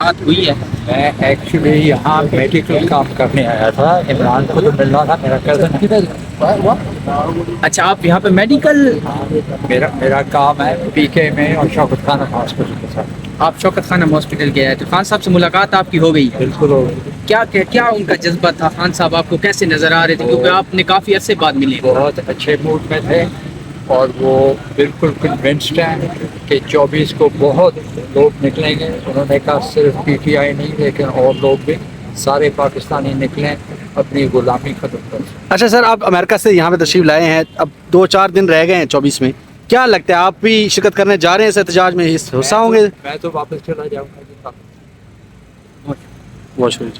बात हुई है। मैं एक्चुअली यहाँ मेडिकल काम करने आया था, इमरान को तो मिलना था, मेरा कज़न किधर। अच्छा, आप यहाँ पे मेडिकल, मेरा मेरा काम है पीके में और शौकत खान हॉस्पिटल के साथ। आप शौकत खान हॉस्पिटल गए हैं तो खान साहब से मुलाकात आपकी हो गई? बिल्कुल हो गई। क्या उनका जज्बा था? खान साहब आपको कैसे नजर आ रहे थे, क्योंकि आपने काफी अरसे बाद मिले? बहुत अच्छे मूड में थे और वो बिल्कुल कन्विंस्ड हैं कि 24 को बहुत लोग निकलेंगे। उन्होंने कहा सिर्फ पीटीआई नहीं लेकिन और लोग भी, सारे पाकिस्तानी निकलें अपनी गुलामी खत्म कर। अच्छा सर, आप अमेरिका से यहाँ पे तशरीफ लाए हैं, अब 2-4 दिन रह गए हैं 24 में, क्या लगता है आप भी शिरकत करने जा रहे हैं इस एहतजाज में, हिस्सा होंगे? मैं तो वापस चला जाऊँगा। बहुत शुक्रिया।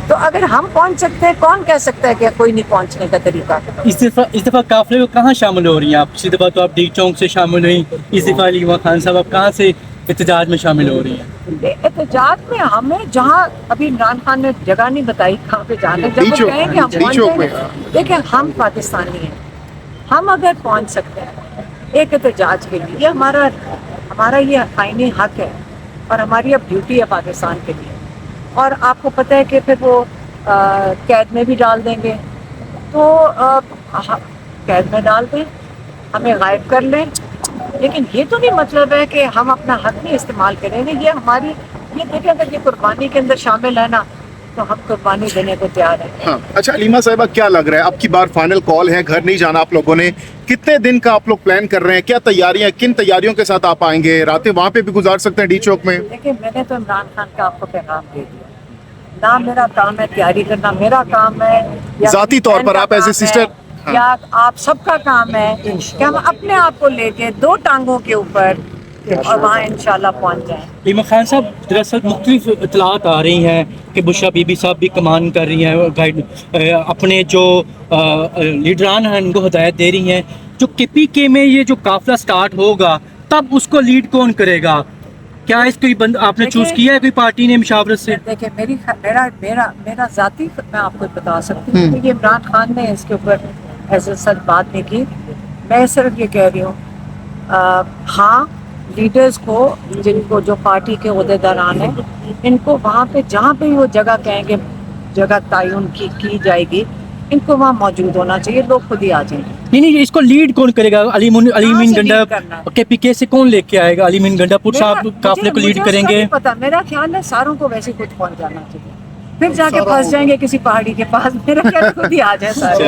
तो अगर हम पहुंच सकते हैं, कौन कह सकता है कि कोई नहीं पहुंचने का तरीका? इस दफ़ा काफिले में कहाँ शामिल हो रही हैं आप? पिछली दफ़ा तो आप डी चौक से शामिल हुई, इस दफ़ा अली खान साहब आप कहाँ से एहतजाज में शामिल हो रही हैं? एहतजाज में हमें जहाँ अभी इमरान खान ने जगह नहीं बताई कहाँ पे जाना, जब वो कहेंगे हम पहुंच जाएंगे। देखिए, हम पाकिस्तानी हैं, हम अगर पहुंच सकते हैं एक एहतजाज के लिए, हमारा ये आईनी हक है और हमारी अब ड्यूटी है पाकिस्तान के लिए। और आपको पता है कि फिर वो कैद में भी डाल देंगे, तो कैद में डाल दें, हमें गायब कर लें, लेकिन ये तो नहीं मतलब है कि हम अपना हक नहीं इस्तेमाल करेंगे। ये हमारी, ये देखें, अगर ये कुर्बानी के अंदर शामिल है ना, तो हम कुर्बानी देने को तैयार हैं। हाँ, अच्छा अलीमा साहिबा, क्या लग रहा है अब की बार फाइनल कॉल है, घर नहीं जाना आप लोगों ने, कितने दिन का आप लोग प्लान कर रहे हैं, क्या तैयारियां, किन तैयारियों के साथ आप आएंगे, रातें वहाँ पे भी गुजार सकते हैं डी चौक में? देखिए, मैंने तो इमरान खान का आपको पैगाम दे दिया ना, मेरा काम है तैयारी करना, मेरा काम है या जाती तौर पर आप एज ए सिस्टर, या आप सबका काम है कि हम अपने आप को लेके 2 टांगों के ऊपर और वहाँ इंशाल्लाह पहुँच जाएं। इमरान खान साहब, दरअसल मुख्तलिफ इतलात आ रही हैं कि बुशरा बीबी साहब भी कमान कर रही हैं, गाइड अपने जो लीडरान हैं उनको हिदायत दे रही हैं, जो KPK में ये जो काफिला स्टार्ट होगा तब उसको लीड कौन करेगा? क्या इसको आपने चूज किया है कोई पार्टी ने मुशावरत से? देखिए, मेरा ज़ाती, मैं आपको बता सकती हूँ कि इमरान खान ने इसके ऊपर ऐसे सच बात नहीं की। मैं सिर्फ ये कह रही हूँ, हाँ, लीडर्स को, जिनको जो पार्टी के ओहदेदारान हैं, इनको वहाँ पे जहाँ पे वो जगह कहेंगे, जगह तयन की जाएगी, इनको वहाँ मौजूद होना चाहिए, लोग खुद ही आ जाएंगे। नहीं, इसको लीड कौन करेगा? अलीमीन गंडा KPK से कौन लेके आएगा? अलीमीन गंडापुर साहब काफिले को लीड करेंगे? पता, मेरा ख्याल है सारों को वैसे खुद पहुँच जाना चाहिए, फिर जाके फंस जाएंगे किसी पहाड़ी के पास, मेरा ख्याल खुद ही आ जाए सारे।